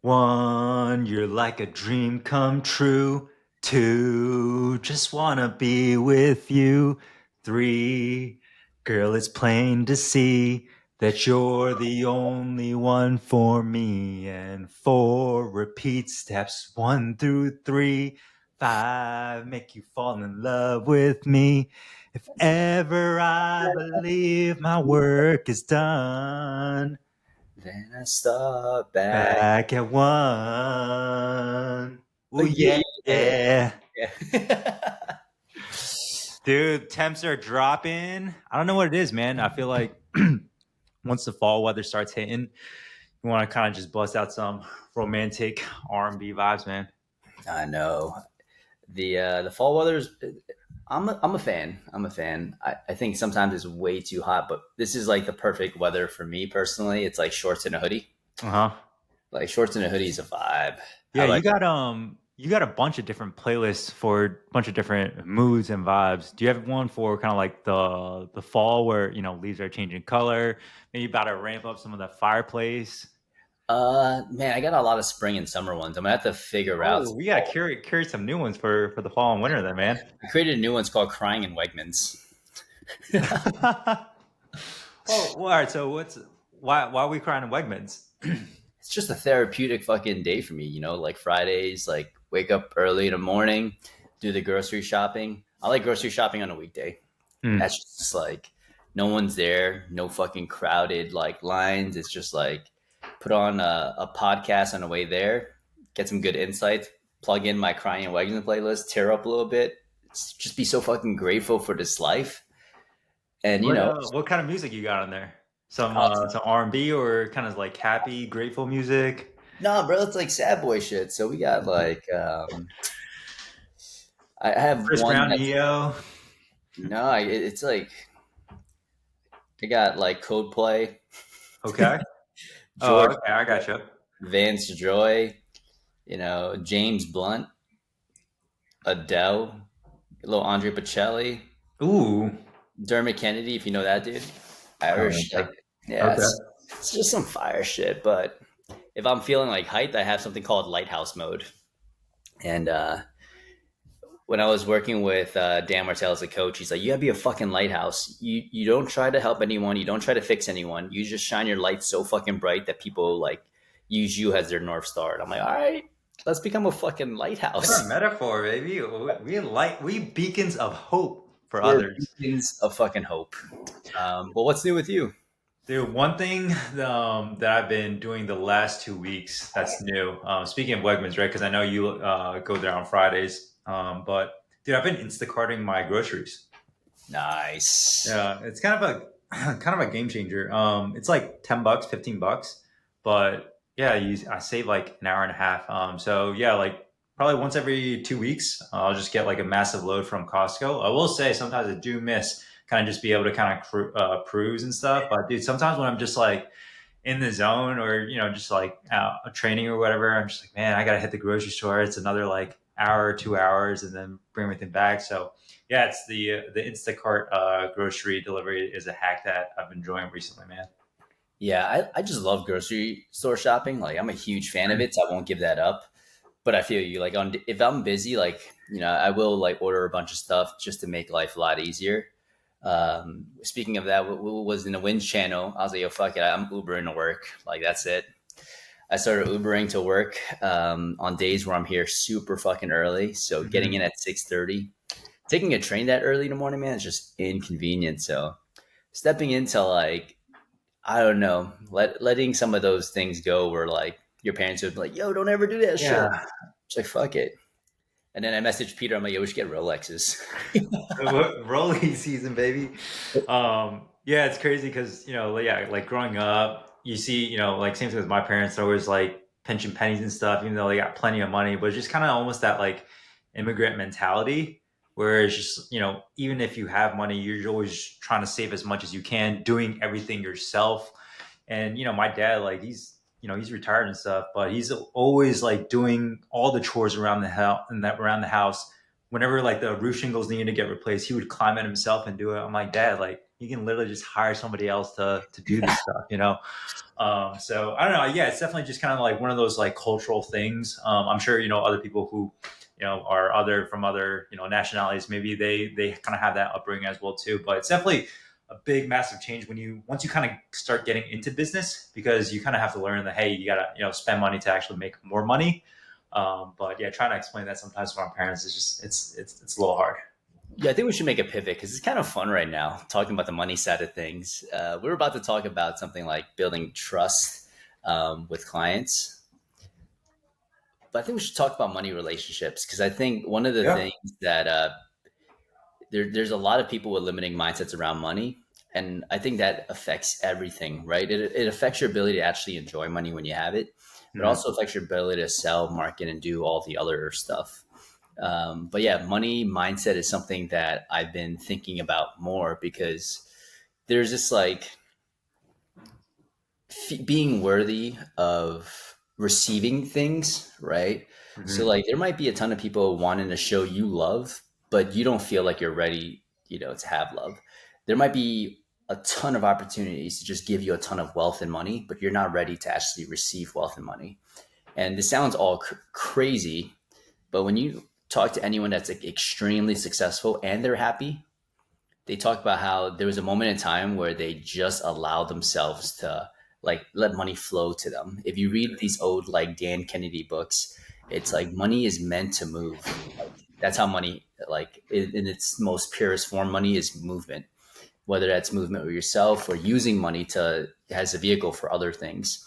1, you're like a dream come true. 2, just wanna be with you. 3, girl, it's plain to see that you're the only one for me. And 4, repeat steps 1 through 3. 5, make you fall in love with me. If ever I believe my work is done, Then I start back. back at 1. Oh, Oh yeah, yeah, yeah. yeah. Dude, temps are dropping. I don't know what it is, man. I feel like once the fall weather starts hitting, you want to kind of just bust out some romantic R&B vibes, man. I know. The fall weather's. I'm a fan. I'm a fan. I think sometimes it's way too hot, but this is like the perfect weather for me personally. It's like shorts and a hoodie. Uh-huh. Like shorts and a hoodie is a vibe. Yeah, How about you got a bunch of different playlists for a bunch of different moods and vibes. Do you have one for kind of like the fall where, leaves are changing color, maybe about to ramp up some of the fireplace? Man, I got a lot of spring and summer ones. I'm gonna have to figure out Oh, some we gotta fall. curate some new ones for the fall and winter then, man. I created a new one's called Crying in Wegmans. Oh, well, all right. So why are we crying in Wegmans? It's just a therapeutic fucking day for me, like Fridays, like wake up early in the morning, do the grocery shopping. I like grocery shopping on a weekday. Mm. That's just like no one's there, no fucking crowded like lines. It's just like put on a podcast on the way there, get some good insights, plug in my Crying and Wagons playlist, tear up a little bit, just be so fucking grateful for this life. And What kind of music you got on there? Some R&B or kind of like happy, grateful music? no, bro, it's like sad boy shit. So we got like I have Chris one Brown, that's Neo. no, it's like I got like Coldplay, Okay. Oh, George, okay. I got you. Vance Joy, James Blunt, Adele, a little Andre Bocelli, Ooh. Dermot Kennedy, if you know that dude. Oh, Irish, okay. like yeah, Okay. it's just some fire shit. But if I'm feeling like hyped, I have something called Lighthouse Mode. And when I was working with Dan Martell as a coach, he's like, "You gotta be a fucking lighthouse. You don't try to help anyone. You don't try to fix anyone. You just shine your light so fucking bright that people like use you as their north star." And I'm like, "All right, let's become a fucking What lighthouse. a metaphor, baby. We beacons of hope for We're others. beacons of fucking hope." Well, what's new with you? Dude, one thing that I've been doing the last 2 weeks that's new. Speaking of Wegmans, right? Because I know you go there on Fridays. But dude, I've been Instacarting my groceries. Nice. Yeah, it's kind of a kind of a game changer. It's like $10, $15, but yeah, I save like an hour and a half. So yeah, like probably once every 2 weeks, I'll just get like a massive load from Costco. I will say sometimes I do miss kind of just be able to kind of cruise and stuff. But dude, sometimes when I'm just like in the zone or just like a training or whatever, I'm just like, man, I gotta hit the grocery store. It's another like hour or 2 hours, and then bring everything back. So yeah, it's the Instacart grocery delivery is a hack that I've been enjoying recently, man. Yeah, I just love grocery store shopping. Like, I'm a huge fan of it, so I won't give that up. But I feel you. Like, on if I'm busy, like I will like order a bunch of stuff just to make life a lot easier. Speaking of that, was in the Wins channel. I was like, yo, fuck it, I'm Ubering to work. Like, that's it. I started Ubering to work on days where I'm here super fucking early. So getting in Hmm. at 6:30, taking a train that early in the morning, man, is just inconvenient. So stepping into like I don't know, letting some of those things go where like your parents would be like, yo, don't ever do that shit. Yeah, It's like, fuck it. And then I messaged Peter. I'm like, yo, we should get Rolexes. rolling season, baby. Yeah, it's crazy because yeah, like growing up, you see, like same thing with my parents. They're always like pinching pennies and stuff, even though they got plenty of money. But it's just kind of almost that like immigrant mentality, where it's just even if you have money, you're always trying to save as much as you can, doing everything yourself. And my dad, like he's retired and stuff, but he's always like doing all the chores around the house and that around the house. Whenever like the roof shingles needed to get replaced, he would climb it himself and do it. I'm like, Dad, like he can literally just hire somebody else to do this stuff, you know. So I don't know. Yeah, it's definitely just kind of like one of those like cultural things. I'm sure other people who are other from other nationalities. Maybe they kind of have that upbringing as well too. But it's definitely a big, massive change when you once you kind of start getting into business because you kind of have to learn that hey, you gotta spend money to actually make more money. But yeah, trying to explain that sometimes to our parents is just it's a little hard. Yeah, I think we should make a pivot because it's kind of fun right now talking about the money side of things. We're about to talk about something like building trust with clients, but I think we should talk about money relationships because I think one of the Yeah. things that there's a lot of people with limiting mindsets around money, and I think that affects everything, right? It affects your ability to actually enjoy money when you have it, but Mhm. also affects your ability to sell, market, and do all the other stuff. But yeah, money mindset is something that I've been thinking about more because there's this like being worthy of receiving things, right? So Mhm. like there might be a ton of people wanting to show you love, but you don't feel like you're ready, to have love. There might be a ton of opportunities to just give you a ton of wealth and money, but you're not ready to actually receive wealth and money. And this sounds all crazy, but when you talk to anyone that's like extremely successful and they're happy, they talk about how there was a moment in time where they just allowed themselves to like let money flow to them. If you read these old like Dan Kennedy books, it's like money is meant to move. Like that's how money, like in its most purest form, money is movement. Whether that's movement with yourself or using money to as a vehicle for other things.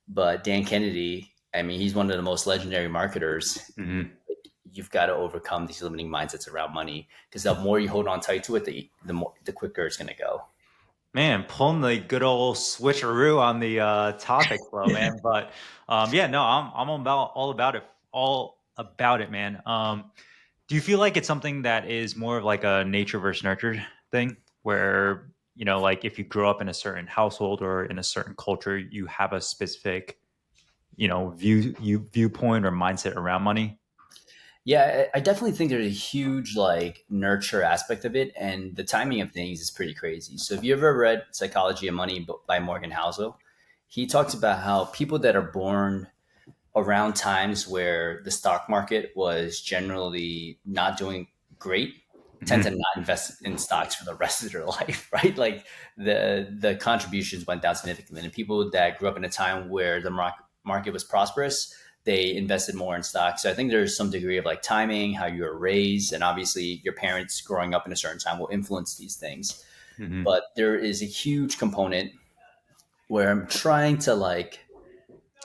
But Dan Kennedy, I mean, he's one of the most legendary marketers. Mhm. You've got to overcome these limiting mindsets around money because the more you hold on tight to it, the quicker it's going to go. Man, pulling the good old switcheroo on the topic flow, man. But yeah, no, I'm about all about it, man. Do you feel like it's something that is more of like a nature versus nurture thing, where like if you grow up in a certain household or in a certain culture, you have a specific viewpoint or mindset around money? Yeah, I definitely think there's a huge like nurture aspect of it, and the timing of things is pretty crazy. So, if you ever read Psychology of Money by Morgan Housel, he talks about how people that are born around times where the stock market was generally not doing great tend to Hmm. not invest in stocks for the rest of their life, right? Like the contributions went down significantly. And people that grew up in a time where the market was prosperous, they invested more in stocks. So I think there's some degree of like timing, how you were raised, and obviously your parents growing up in a certain time will influence these things. Hmm. But there is a huge component where I'm trying to like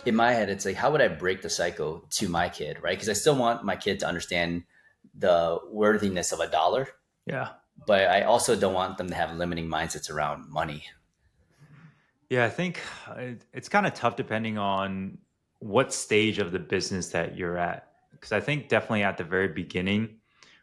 in my head, it's like, how would I break the cycle to my kid, right? Because I still want my kid to understand the worthiness of a dollar, Yeah. but I also don't want them to have limiting mindsets around money. Yeah, I think it's kind of tough depending on what stage of the business that you're at. Because I think definitely at the very beginning,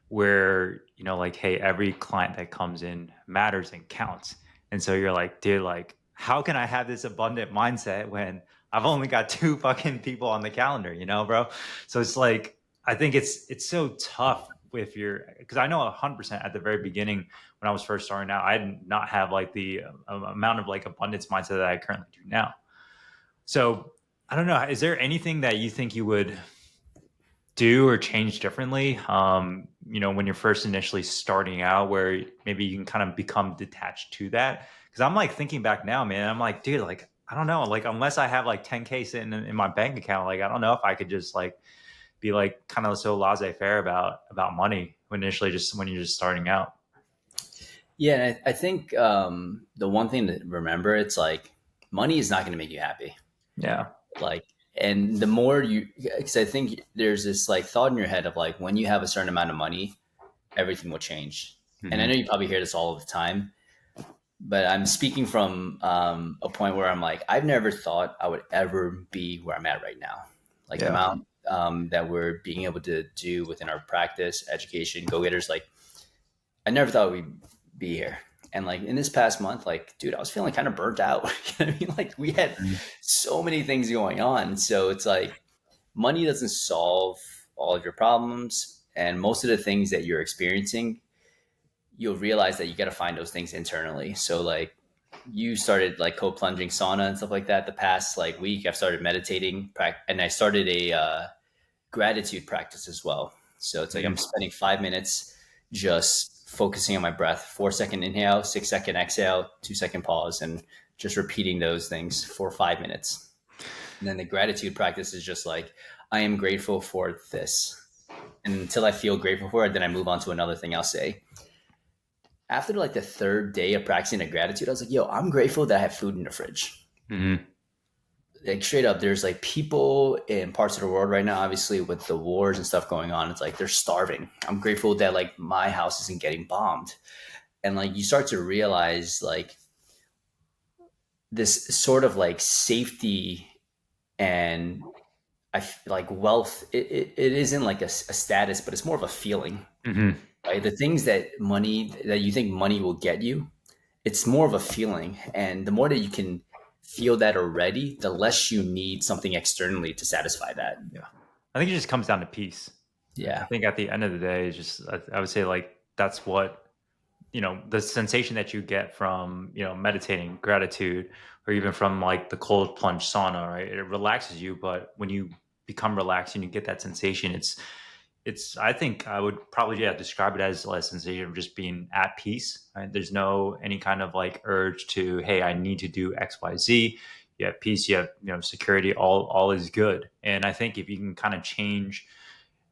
where, like, hey, every client that comes in matters and counts. And so you're like, dude, like, how can I have this abundant mindset when I've only got two fucking people on the calendar, bro? So it's like, I think it's so tough if you're, because I know 100% at the very beginning when I was first starting out, I did not have like the amount of like abundance mindset that I currently do now. So I don't know. Is there anything that you think you would do or change differently? When you're first initially starting out, where maybe you can kind of become detached to that. Because I'm like thinking back now, man. I'm like, dude, like I don't know, like unless I have like 10K sitting in my bank account, like I don't know if I could just like be like kind of so laissez-faire about money when initially just when you're just starting out. Yeah, and I think the one thing to remember, it's like money is not going to make you happy. Yeah. Like, and the more you, because I think there's this like thought in your head of like when you have a certain amount of money, everything will change. And I know Hmm. you probably hear this all the time, but I'm speaking from a point where I'm like, I've never thought I would ever be where I'm at right now. Like the Yeah. amount that we're being able to do within our practice, education, go getters. Like, I never thought we'd be here. And like in this past month, like, dude, I was feeling kind of burnt out. You know what I mean? Like, we had Mhm. so many things going on. So it's like, money doesn't solve all of your problems. And most of the things that you're experiencing, you'll realize that you got to find those things internally. So like you started like cold plunging sauna and stuff like that. The past like week, I've started meditating, and I started a gratitude practice as well. So it's like I'm Mhm. spending 5 minutes just focusing on my breath. 4 second inhale, 6 second exhale, 2 second pause, and just repeating those things for 5 minutes. And then the gratitude practice is just like, I am grateful for this. And until I feel grateful for it, then I move on to another thing I'll say. After like the third day of practicing the gratitude, I was like, yo, I'm grateful that I have food in the fridge. Mhm. Like straight up, there's like people in parts of the world right now, obviously with the wars and stuff going on, it's like they're starving. I'm grateful that like my house isn't getting bombed. And like you start to realize like this sort of like safety and like wealth, it isn't like a status, but it's more of a feeling, Mhm. right? The things that you think money will get you, it's more of a feeling. And the more that you can feel that already, the less you need something externally to satisfy that. Yeah. I think it just comes down to peace. I Yeah. think at the end of the day, it's just I would say like that's what the sensation that you get from meditating, gratitude, or even from like the cold plunge sauna, right? It relaxes you, but when you become relaxed and you get that sensation, it's I think I would probably describe it as a sensation of just being at peace, right? There's no any kind of like urge to, hey, I need to do XYZ. You have peace, you have security, all is good. And I think if you can kind of change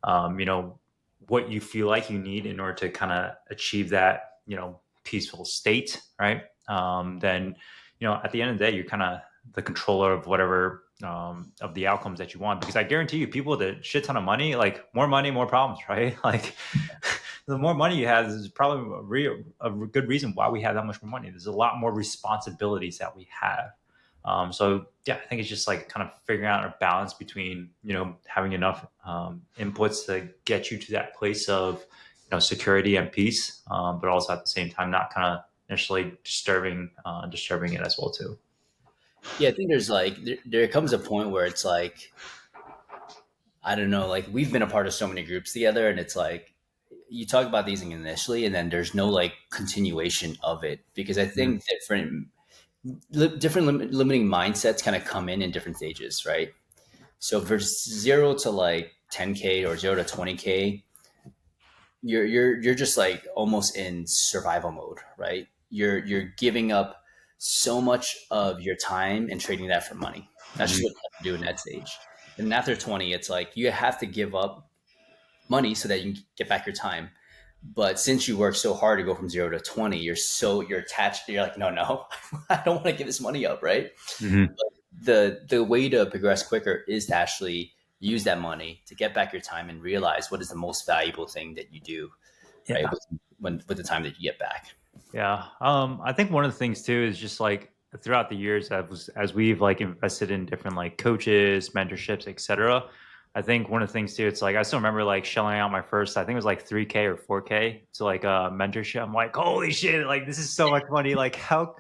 um, you know, what you feel like you need in order to kind of achieve that, peaceful state, right? Then, at the end of the day, you're kind of the controller of whatever of the outcomes that you want. Because I guarantee you, people with a shit ton of money, like more money, more problems, right? Like the more money you have, is probably a good reason why we have that much more money. There's a lot more responsibilities that we have. So yeah, I think it's just like kind of figuring out a balance between having enough inputs to get you to that place of security and peace, but also at the same time not kind of initially disturbing it as well too. Yeah, I think there's like there comes a point where it's like I don't know, like we've been a part of so many groups together, and it's like you talk about these things initially, and then there's no like continuation of it because I Mhm. think different limiting mindsets kind of come in different stages, right? So for 0 to like 10K or 0 to 20K, you're just like almost in survival mode, right? You're giving up so much of your time and trading that for money. That's just Mhm. what you have to do in that stage. And after 20, it's like you have to give up money so that you can get back your time. But since you work so hard to go from 0 to 20, you're attached. You're like, no, no, I don't want to give this money up, right? Mhm. The way to progress quicker is to actually use that money to get back your time and realize what is the most valuable thing that you do, right? Yeah. With the time that you get back. Yeah. I think one of the things too is just like throughout the years as we've like invested in different like coaches, mentorships, etc. I think one of the things too, it's like I still remember like shelling out my first, I think it was like 3K or 4K to like a mentorship. I'm like, holy shit, like this is so much money. Like how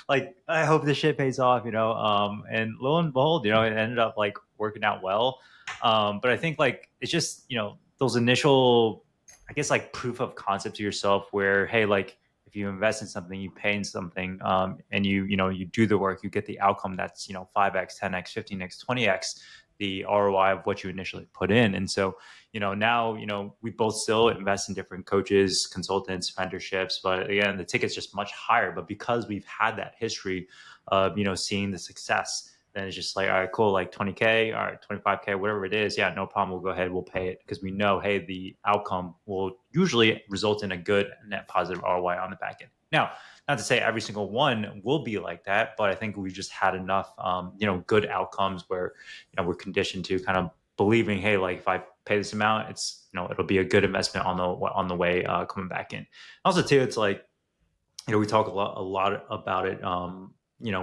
like I hope this shit pays off. And lo and behold, it ended up like working out well. But I think like it's just, those initial I guess like proof of concept to yourself where, hey, like if you invest in something, you pay in something, and you do the work, you get the outcome that's 5x, 10x, 15x, 20x the ROI of what you initially put in. And so now we both still invest in different coaches, consultants, mentorships, but again the ticket's just much higher. But because we've had that history of seeing the success, then it's just like, all right, cool, like 20K, all right, 25K, whatever it is, yeah, no problem, we'll go ahead, we'll pay it, because we know, hey, the outcome will usually result in a good net positive ROI on the back end. Now, not to say every single one will be like that, but I think we just had enough good outcomes where we're conditioned to kind of believing, hey, like if I pay this amount, it's it'll be a good investment on the way coming back in. Also too, it's like we talk a lot about it,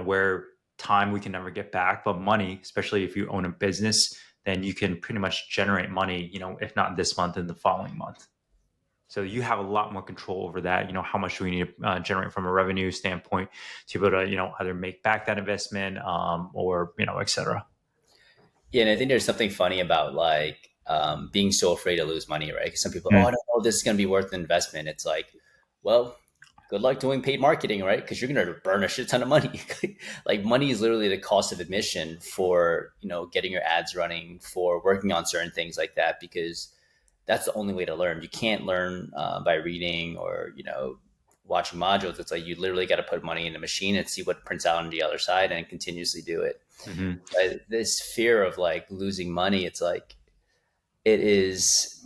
where time we can never get back, but money, especially if you own a business, then you can pretty much generate money, if not this month, in the following month. So you have a lot more control over that. How much do we need to generate from a revenue standpoint to be able to, either make back that investment, or, et cetera. Yeah, and I think there's something funny about like being so afraid to lose money, right? Because some people, oh, I Mm. don't know, this is going to be worth the investment. It's like, well, good luck doing paid marketing, right? Because you're going to burn a shit ton of money. Like money is literally the cost of admission for, getting your ads running, for working on certain things like that, because that's the only way to learn. You can't learn by reading or, watching modules. It's like you literally got to put money in a machine and see what prints out on the other side and continuously do it. Hmm. But this fear of like losing money, it's like, it is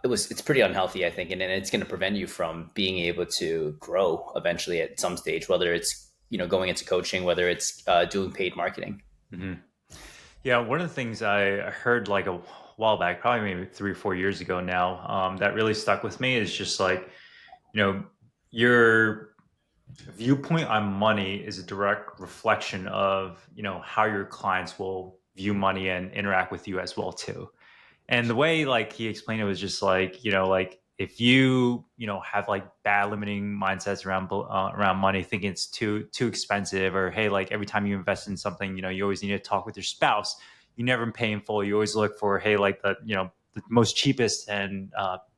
it's pretty unhealthy, I think, and it's going to prevent you from being able to grow eventually at some stage, whether it's going into coaching, whether it's doing paid marketing. Hmm. Yeah, one of the things I heard like a while back, probably maybe 3 or 4 years ago now, that really stuck with me is just like, you know, your viewpoint on money is a direct reflection of, how your clients will view money and interact with you as well too. And the way like he explained it was just like, like if have like bad limiting mindsets around money, thinking it's too expensive, or hey, like every time you invest in something, you always need to talk with your spouse. You never pay in full. You always look for, hey, like the most cheapest and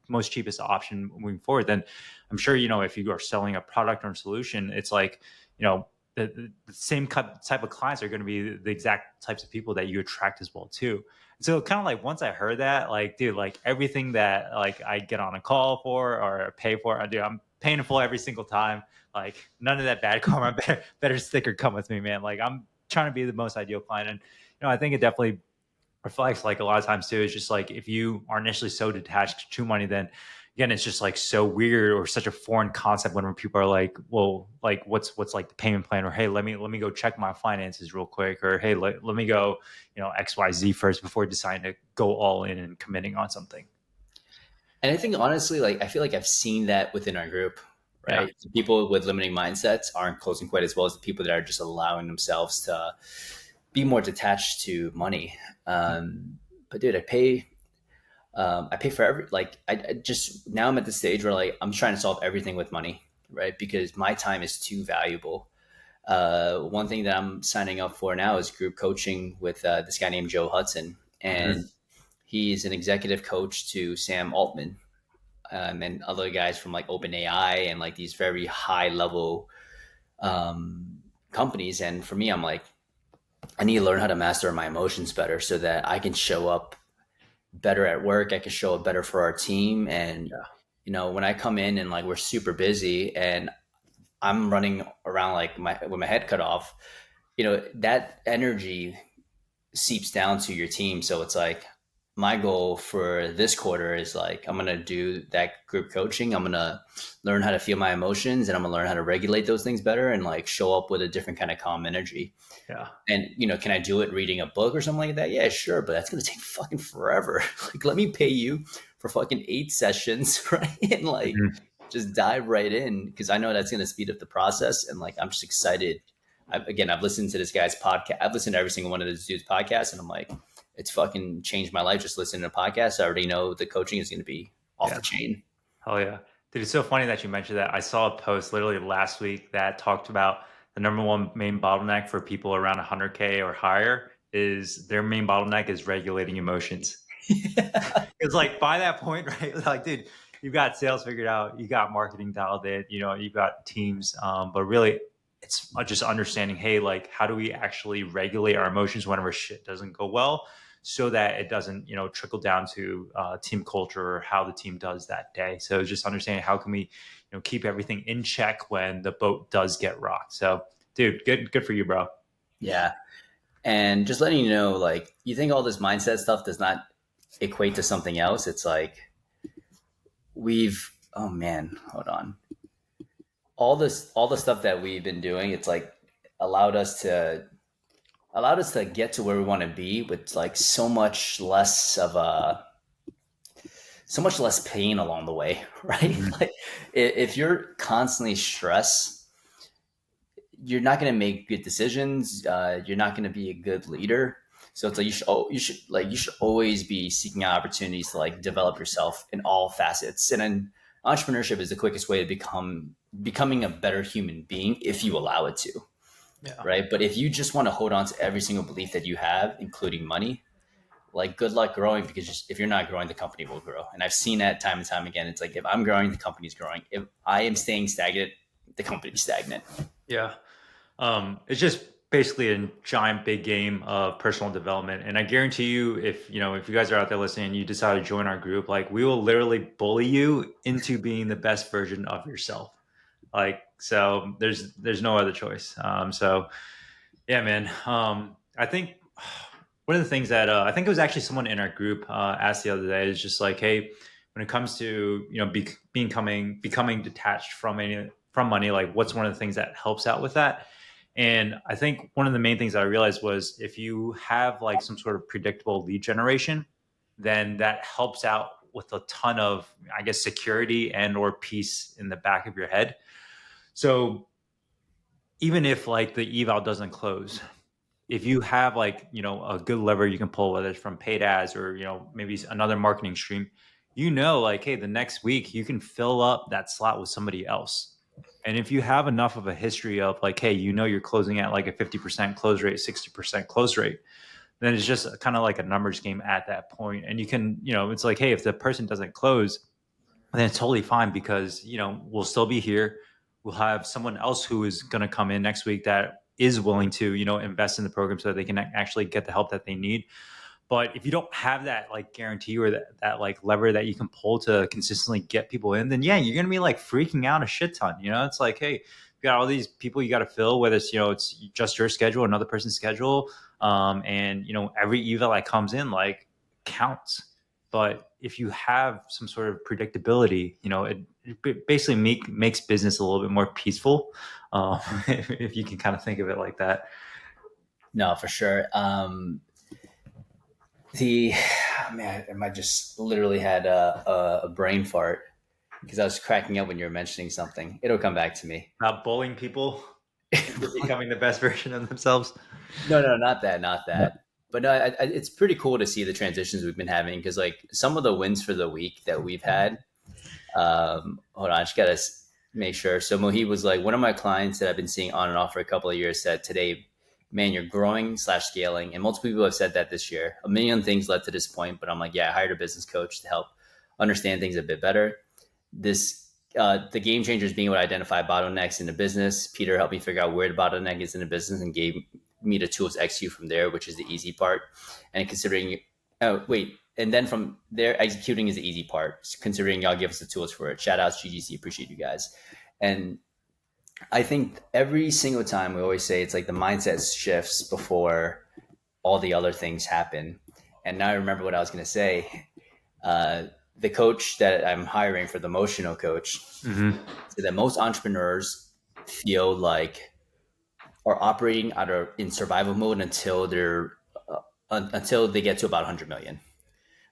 most cheapest option moving forward. Then I'm sure, if you are selling a product or a solution, it's like, the same type of clients are going to be the exact types of people that you attract as well too. So kind of like once I heard that, like, dude, like everything that like I get on a call for or pay for, I do. I'm paying in full every single time. Like none of that bad karma, better sticker come with me, man. Like I'm trying to be the most ideal client, and I think it definitely reflects like a lot of times too. It's just like if you are initially so detached to money, then again, it's just like so weird or such a foreign concept when people are like, well, like what's like the payment plan, or hey, let me go check my finances real quick, or hey, let me go, XYZ first before deciding to go all in and committing on something. And I think honestly, like I feel like I've seen that within our group, Yeah. right? The people with limiting mindsets aren't closing quite as well as the people that are just allowing themselves to be more detached to money. But dude, I pay for every, like I just, now I'm at the stage where like I'm trying to solve everything with money, right? Because my time is too valuable. One thing that I'm signing up for now is group coaching with this guy named Joe Hudson, and Hmm. he's an executive coach to Sam Altman, and other guys from like OpenAI and like these very high level companies. And for me, I'm like, I need to learn how to master my emotions better so that I can show up better at work. I can show up better for our team. And, Yeah. when I come in and like we're super busy and I'm running around like with my head cut off, that energy seeps down to your team. So it's like my goal for this quarter is like I'm gonna do that group coaching. I'm gonna learn how to feel my emotions and I'm gonna learn how to regulate those things better and like show up with a different kind of calm energy. Yeah. And can I do it reading a book or something like that? Yeah, sure, but that's gonna take fucking forever. Like, let me pay you for fucking 8 sessions, right? And like Hmm. just dive right in because I know that's gonna speed up the process. And like I'm just excited. I've listened to this guy's podcast. I've listened to every single one of this dude's podcasts, and I'm like, it's fucking changed my life just listening to podcasts. I already know the coaching is gonna be off Yeah. the chain. Hell yeah. Dude, it's so funny that you mentioned that. I saw a post literally last week that talked about the number one main bottleneck for people around 100K or higher is their main bottleneck is regulating emotions. It's like by that point, right? Like, dude, you've got sales figured out, you got marketing dialed in, you've got teams. But really, it's just understanding, hey, like, how do we actually regulate our emotions whenever shit doesn't go well, so that it doesn't, trickle down to team culture or how the team does that day. So just understanding how can we, keep everything in check when the boat does get rocked. So, dude, good for you, bro. Yeah. And just letting you know, like, you think all this mindset stuff does not equate to something else. It's like oh man, hold on. All the stuff that we've been doing, it's like allowed us to allowed us to get to where we want to be with like so much less pain along the way, right? Mhm. Like if you're constantly stressed, you're not going to make good decisions. You're not going to be a good leader. So it's like you should always be seeking out opportunities to like develop yourself in all facets. And then entrepreneurship is the quickest way to becoming a better human being if you allow it to, Yeah. right? But if you just want to hold on to every single belief that you have, including money, like good luck growing, because just, if you're not growing, the company will grow. And I've seen that time and time again. It's like, if I'm growing, the company's growing. If I am staying stagnant, the company's stagnant. Yeah. It's just basically a giant big game of personal development. And I guarantee you, if you guys are out there listening and you decide to join our group, like we will literally bully you into being the best version of yourself. Like, so there's no other choice. So yeah, man. I think one of the things that I think it was actually someone in our group asked the other day is just like, hey, when it comes to becoming detached from money, like what's one of the things that helps out with that? And I think one of the main things that I realized was if you have like some sort of predictable lead generation, then that helps out with a ton of, I guess, security and or peace in the back of your head. So even if like the eval doesn't close, if you have like a good lever you can pull, whether it's from paid ads or maybe another marketing stream, like, hey, the next week you can fill up that slot with somebody else. And if you have enough of a history of like, hey, you're closing at like a 50% close rate, 60% close rate, then it's just kind of like a numbers game at that point. And you can, it's like, hey, if the person doesn't close, then it's totally fine because we'll still be here. We'll have someone else who is going to come in next week that is willing to invest in the program so that they can actually get the help that they need. But if you don't have that like guarantee or that like lever that you can pull to consistently get people in, then yeah, you're gonna be like freaking out a shit ton. It's like, hey, you got all these people you got to fill, whether it's just your schedule, another person's schedule, and every eval that comes in like counts. But if you have some sort of predictability, it basically makes business a little bit more peaceful, if you can kind of think of it like that. No, for sure. The man, I just literally had a brain fart because I was cracking up when you were mentioning something. It'll come back to me. Not bullying people into becoming the best version of themselves. No, no, not that, not Yeah. that. But no, it's pretty cool to see the transitions we've been having, because like some of the wins for the week that we've had. Hold on, I just gotta make sure. So Mohib was like, one of my clients that I've been seeing on and off for a couple of years said today, man, you're growing slash scaling. And multiple people have said that this year. A million things led to this point, but I'm like, yeah, I hired a business coach to help understand things a bit better. This the game changers being able to identify bottlenecks in the business. Peter helped me figure out where the bottleneck is in the business and gave me the tools to execute from there, which is the easy part. And considering, oh wait, and then from there, executing is the easy part. Considering y'all give us the tools for it. Shout out to GGC, appreciate you guys. And I think every single time we always say it's like the mindset shifts before all the other things happen. And now I remember what I was going to say. Uh, the coach that I'm hiring for the emotional coach Mm-hmm. said that most entrepreneurs feel like are operating either in survival mode until until they get to about 100 million.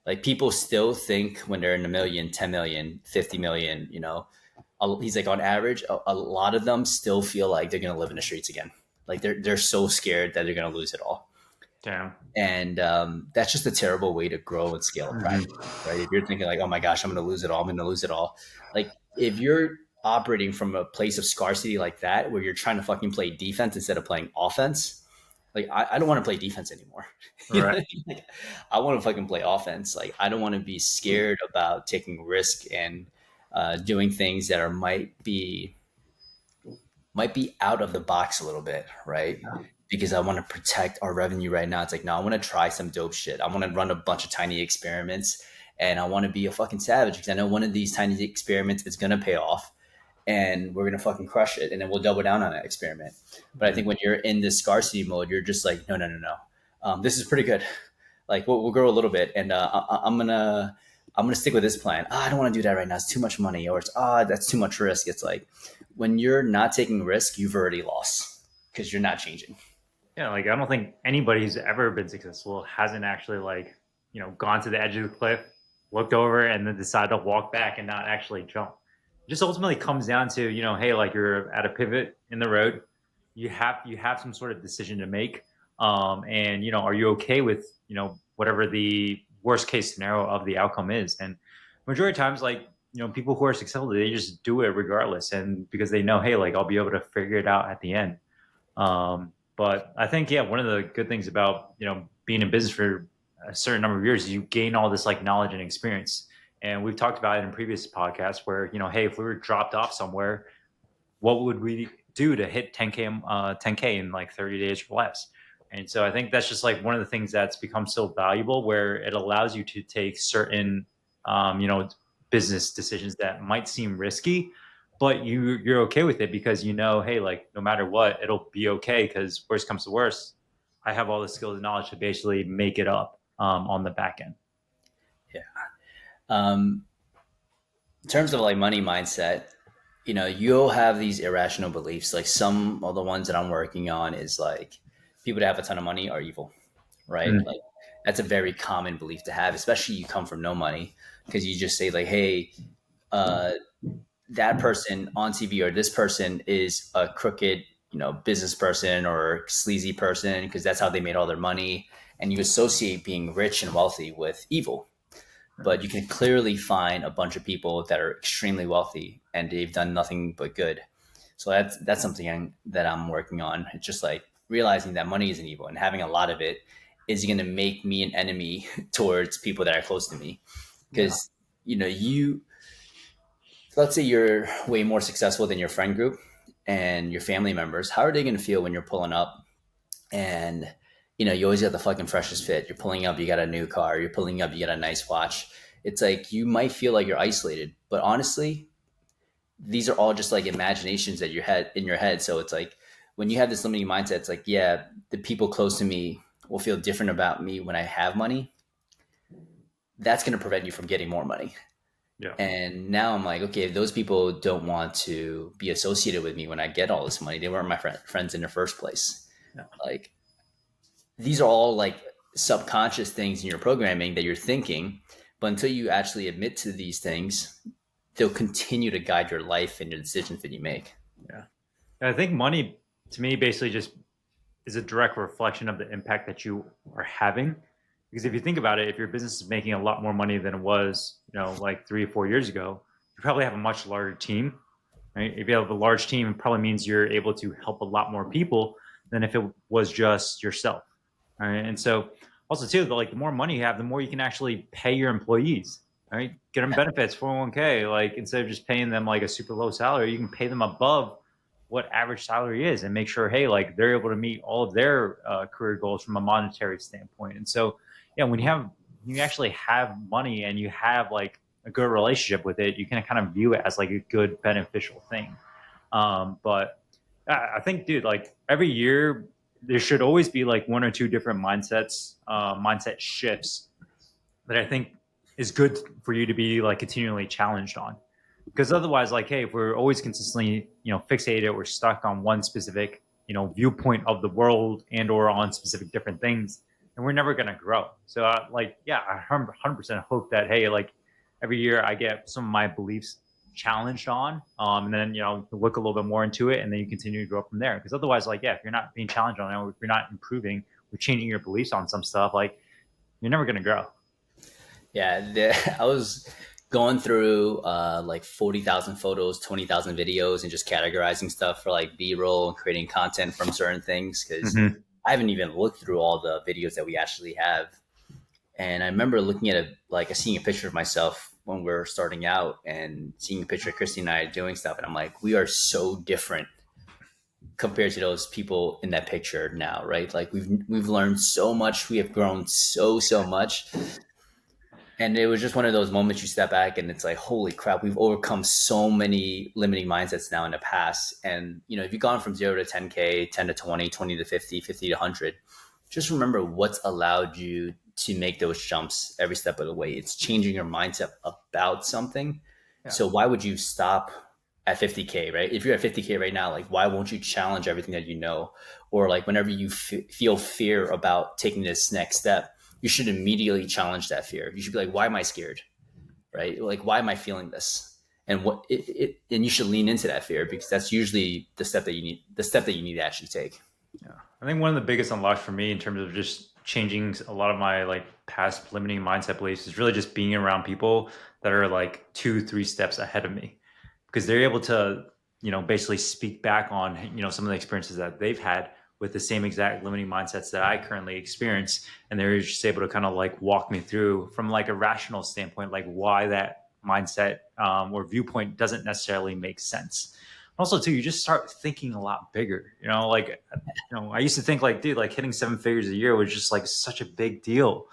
Like people still think when they're in a million, 10 million, 50 million, he's like on average, a lot of them still feel like they're going to live in the streets again. Like they're so scared that they're going to lose it all. Damn. And that's just a terrible way to grow and scale a practice, Mm-hmm. right? If you're thinking like, oh my gosh, I'm going to lose it all, I'm going to lose it all. Like if you're operating from a place of scarcity like that, where you're trying to fucking play defense instead of playing offense, like I don't want to play defense anymore. You know Right. what I mean? Like, I want to fucking play offense. Like I don't want to be scared about taking risk and doing things that are might be out of the box a little bit, right? Because I want to protect our revenue right now. It's like, no, I want to try some dope shit. I want to run a bunch of tiny experiments, and I want to be a fucking savage because I know one of these tiny experiments is going to pay off, and we're going to fucking crush it. And then we'll double down on that experiment. But I Mm-hmm. think when you're in this scarcity mode, you're just like, no, no, no, no. This is pretty good. Like we'll grow a little bit, and I'm gonna stick with this plan. I don't want to do that right now. It's too much money, or it's that's too much risk. It's like when you're not taking risk, you've already lost because you're not changing. Yeah, like I don't think anybody who's ever been successful hasn't actually like, gone to the edge of the cliff, looked over, and then decided to walk back and not actually jump. It just ultimately comes down to, hey, like you're at a pivot in the road. You have some sort of decision to make. And are you okay with, whatever the worst case scenario of the outcome is? And majority of times, like, people who are successful, they just do it regardless. And because they know, hey, like I'll be able to figure it out at the end. But I think, yeah, one of the good things about being in business for a certain number of years, you gain all this like knowledge and experience. And we've talked about it in previous podcasts where, hey, if we were dropped off somewhere, what would we do to hit 10K in like 30 days or less? And so I think that's just like one of the things that's become so valuable, where it allows you to take certain, um, you know, business decisions that might seem risky, but you're okay with it because hey, like no matter what, it'll be okay because worst comes to worst, I have all the skills and knowledge to basically make it up on the back end. Yeah. Um, in terms of like money mindset, you'll have these irrational beliefs. Like some of the ones that I'm working on is like people that have a ton of money are evil, right? Mm. Like that's a very common belief to have, especially you come from no money because you just say like, hey, uh, that person on TV or this person is a crooked, business person or sleazy person because that's how they made all their money. And you associate being rich and wealthy with evil. But you can clearly find a bunch of people that are extremely wealthy and they've done nothing but good. So that's something that I'm working on. It's just like realizing that money isn't evil and having a lot of it is going to make me an enemy towards people that are close to me. Yeah. Because you let's say you're way more successful than your friend group and your family members. How are they going to feel when you're pulling up and you always got the fucking freshest fit? You're pulling up, you got a new car. You're pulling up, you got a nice watch. It's like you might feel like you're isolated, but honestly, these are all just like imaginations that you had in your head. So it's like when you have this limiting mindset, it's like, yeah, the people close to me will feel different about me when I have money. That's going to prevent you from getting more money. Yeah. And now I'm like, okay, those people don't want to be associated with me when I get all this money. They weren't my friends in the first place. Yeah. Like these are all like subconscious things in your programming that you're thinking, but until you actually admit to these things, they'll continue to guide your life and your decisions that you make. Yeah. I think money to me basically just is a direct reflection of the impact that you are having. Because if you think about it, if your business is making a lot more money than it was, like 3 or 4 years ago, you probably have a much larger team, right? If you have a large team, it probably means you're able to help a lot more people than if it was just yourself, right? And so also too, the more money you have, the more you can actually pay your employees, right? Get them benefits, 401k. Like instead of just paying them like a super low salary, you can pay them above what average salary is and make sure, hey, like they're able to meet all of their career goals from a monetary standpoint. And so, yeah, you actually have money and you have like a good relationship with it, you can kind of view it as like a good beneficial thing. But I think, dude, like every year there should always be like one or two different mindset shifts that I think is good for you to be like continually challenged on. Because otherwise, like, hey, if we're always consistently, fixated or stuck on one specific, viewpoint of the world and or on specific different things, then we're never gonna grow. So, like, yeah, I 100% hope that, hey, like every year I get some of my beliefs challenged on, and then look a little bit more into it, and then you continue to grow from there. Because otherwise, like, yeah, if you're not being challenged on it, or if you're not improving or changing your beliefs on some stuff, like, you're never gonna grow. Yeah, I was going through like 40,000 photos, 20,000 videos, and just categorizing stuff for like B roll and creating content from certain things because Mm-hmm. I haven't even looked through all the videos that we actually have. And I remember looking at seeing a picture of myself when we are starting out and seeing a picture of Christy and I doing stuff. And I'm like, we are so different compared to those people in that picture now, right? Like we've learned so much. We have grown so much. And it was just one of those moments you step back and it's like, holy crap, we've overcome so many limiting mindsets now in the past. And, if you've gone from 0 to 10K, 10 to 20, 20 to 50, 50 to 100, just remember what's allowed you to make those jumps every step of the way. It's changing your mindset about something. Yeah. So why would you stop at 50K, right? If you're at 50K right now, like, why won't you challenge everything that you know? Or like whenever you feel fear about taking this next step, you should immediately challenge that fear. You should be like, why am I scared? Right? Like, why am I feeling this? And and you should lean into that fear because that's usually the step that you need to actually take. Yeah. I think one of the biggest unlocks for me in terms of just changing a lot of my like past limiting mindset beliefs is really just being around people that are like 2, 3 steps ahead of me because they're able to, basically speak back on, some of the experiences that they've had with the same exact limiting mindsets that I currently experience, and they're just able to kind of like walk me through from like a rational standpoint, like why that mindset or viewpoint doesn't necessarily make sense. Also, too, you just start thinking a lot bigger. Like I used to think like, dude, like hitting 7 figures a year was just like such a big deal.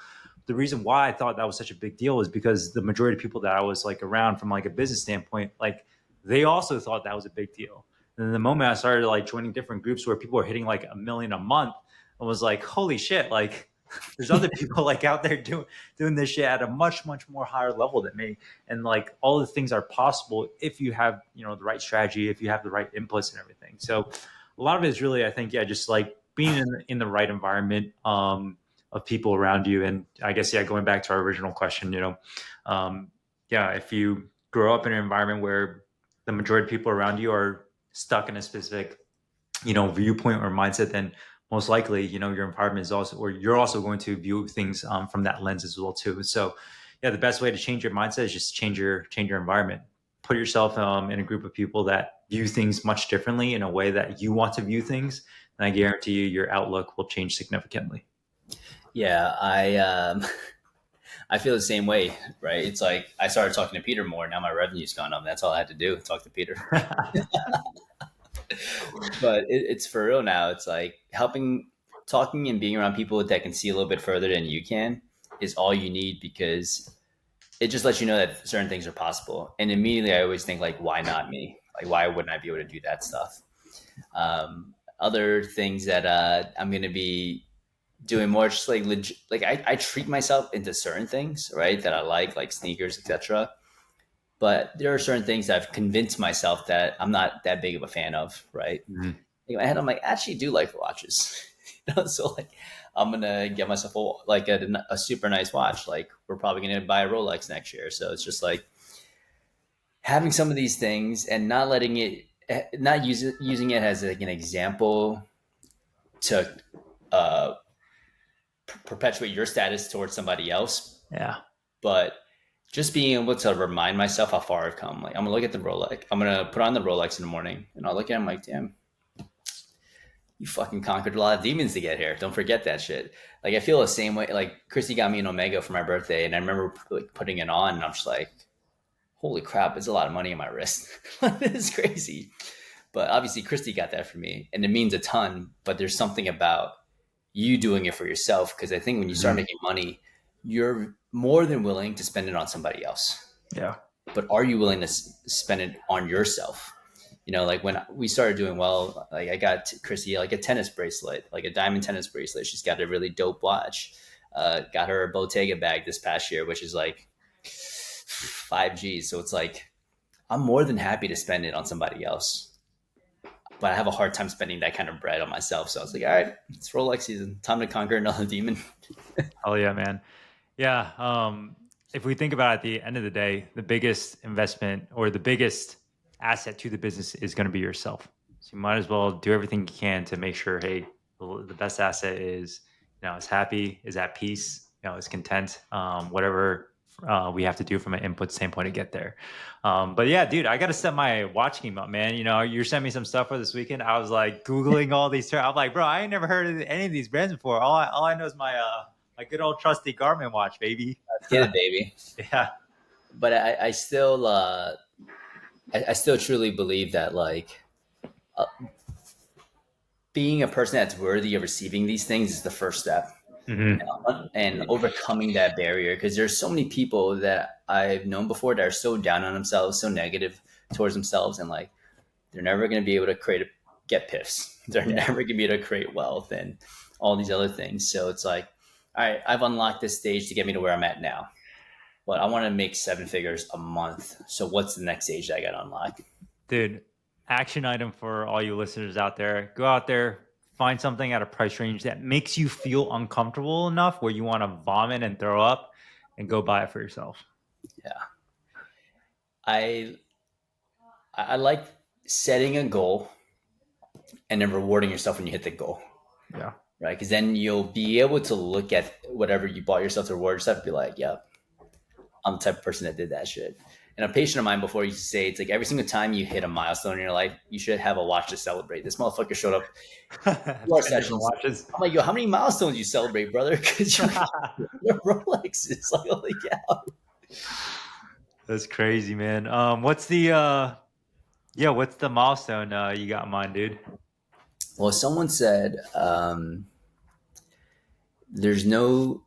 The reason why I thought that was such a big deal was because the majority of people that I was like around from like a business standpoint, like they also thought that was a big deal. And then the moment I started like joining different groups where people are hitting like 1 million a month, I was like, holy shit, like there's other people like out there doing this shit at a much, much more higher level than me. And like all the things are possible if you have, the right strategy, if you have the right inputs and everything. So a lot of it is really, I think, yeah, just like being in the right environment of people around you. And I guess, yeah, going back to our original question, yeah, if you grow up in an environment where the majority of people around you are stuck in a specific, viewpoint or mindset, then most likely, your environment is also, or you're also going to view things from that lens as well too. So, yeah, the best way to change your mindset is just change your environment. Put yourself in a group of people that view things much differently in a way that you want to view things, and I guarantee you, your outlook will change significantly. Yeah, I feel the same way, right? It's like I started talking to Peter more. Now my revenue's gone up. That's all I had to do, talk to Peter. But it's for real now. It's like talking and being around people that can see a little bit further than you can is all you need, because it just lets you know that certain things are possible. And immediately I always think like, why not me? Like, why wouldn't I be able to do that stuff? Other things that I'm going to be doing more, just like like I treat myself into certain things, right? That I like sneakers, etc. But there are certain things that I've convinced myself that I'm not that big of a fan of, right? Mhm. In my head, I'm like, I actually do like watches. So like, I'm gonna get myself a super nice watch. Like, we're probably gonna buy a Rolex next year. So it's just like having some of these things and not letting it, not using it as like an example to uh, perpetuate your status towards somebody else, Yeah. but just being able to remind myself how far I've come. Like, I'm gonna look at the Rolex. I'm gonna put on the Rolex in the morning, and I'll look at it. I'm like, damn, you fucking conquered a lot of demons to get here. Don't forget that shit. Like, I feel the same way. Like, Christy got me an Omega for my birthday, and I remember like putting it on, and I'm just like, holy crap, it's a lot of money in my wrist. It's crazy. But obviously, Christy got that for me, and it means a ton. But there's something about you doing it for yourself, because I think when you start Mhm. making money, you're more than willing to spend it on somebody else. Yeah. But are you willing to spend it on yourself? Like when we started doing well, like I got Chrissy like a tennis bracelet, like a diamond tennis bracelet. She's got a really dope watch. Got her a Bottega bag this past year, which is like 5G. So it's like I'm more than happy to spend it on somebody else, but I have a hard time spending that kind of bread on myself. So I was like, all right, it's Rolex season. Time to conquer another demon. Oh yeah, man. Yeah. If we think about it, at the end of the day, the biggest investment or the biggest asset to the business is going to be yourself. So you might as well do everything you can to make sure, hey, the best asset is, is happy, is at peace, is content, whatever we have to do from an input standpoint to get there. But yeah, dude, I got to set my watch game up, man. You sent me some stuff for this weekend. I was like Googling all these terms. I'm like, bro, I ain't never heard of any of these brands before. All I know is my good old trusty Garmin watch, baby. Let's get it, baby. Yeah. But I still truly believe that like being a person that's worthy of receiving these things is the first step, Hmm. and overcoming that barrier, because there's so many people that I've known before that are so down on themselves, so negative towards themselves, and like they're never going to be able to get piffs. They're Yeah. never going to be able to create wealth and all these other things. So it's like, all right, I've unlocked this stage to get me to where I'm at now, but I want to make 7 figures a month. So what's the next stage that I got to unlock? Dude, action item for all you listeners out there. Go out there, find something at a price range that makes you feel uncomfortable enough where you want to vomit and throw up and go buy it for yourself. Yeah, I I like setting a goal and then rewarding yourself when you hit the goal, Yeah. right? Because then you'll be able to look at whatever you bought yourself to reward yourself and be like, yeah, I'm the type of person that did that shit. And a patient of mine before used to say, it's like every single time you hit a milestone in your life, you should have a watch to celebrate. This motherfucker showed up to our 10 different sessions. watches. I'm like, yo, how many milestones you celebrate, brother? Because you're Rolexes. Like, holy cow. That's crazy, man. What's the what's the milestone you got in mind, dude? Well, someone said there's no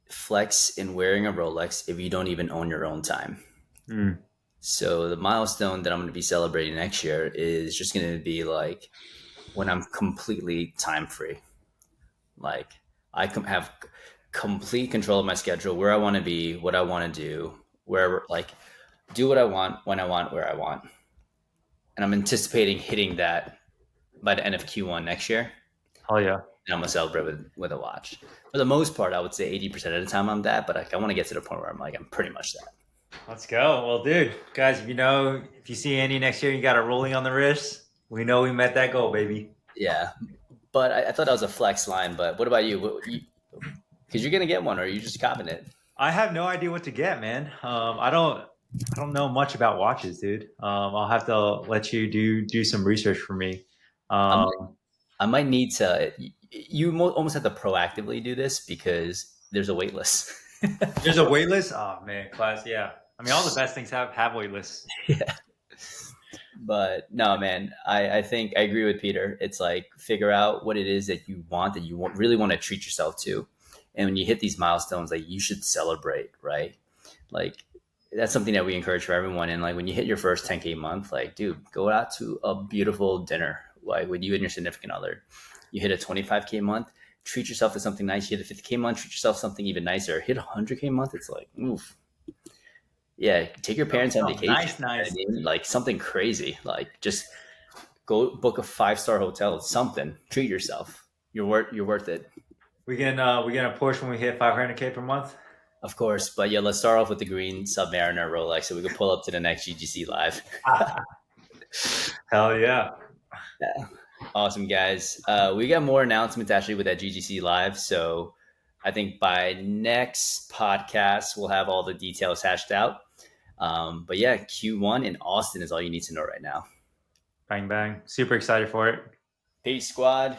flex in wearing a Rolex if you don't even own your own time. Mm. So the milestone that I'm going to be celebrating next year is just going to be like when I'm completely time free. Like have complete control of my schedule, where I want to be, what I want to do, wherever, like do what I want, when I want, where I want. And I'm anticipating hitting that by the end of Q1 next year. Oh yeah. And I'm gonna celebrate with a watch. For the most part, I would say 80% of the time I'm that, but like, I want to get to the point where I'm like, I'm pretty much that. Let's go. Well, dude, guys, if you see Andy next year, you got a rolling on the wrist. We know we met that goal, baby. Yeah. But I thought that was a flex line. But what about you? Because you're gonna get one, or are you just copping it? I have no idea what to get, man. I don't know much about watches, dude. I'll have to let you do some research for me. I might, Um, I might need to. Almost have to proactively do this because there's a wait list. there's a wait list. Oh man, class. Yeah. I mean, all the best things have wait lists. Yeah. But no, man, I think I agree with Peter. It's like figure out what it is that you want, really want to treat yourself to. And when you hit these milestones, like you should celebrate, right? Like that's something that we encourage for everyone. And like when you hit your first 10K month, like, dude, go out to a beautiful dinner, like with you and your significant other. You hit a 25K month, treat yourself to something nice. You hit a 50K month, treat yourself something even nicer. Hit a 100K month, it's like, oof, yeah, take your parents on Oh, vacation. nice, You know what nice. I mean? Like something crazy. Like just go book a 5-star hotel. Something. Treat yourself. You're worth it. We gonna push when we hit 500K per month. Of course. But yeah, let's start off with the green Submariner Rolex so we can pull up to the next GGC live. Hell yeah. Yeah. Awesome, guys. We got more announcements actually with that GGC live. So I think by next podcast, we'll have all the details hashed out. But yeah, Q1 in Austin is all you need to know right now. Bang bang. Super excited for it. Peace, squad.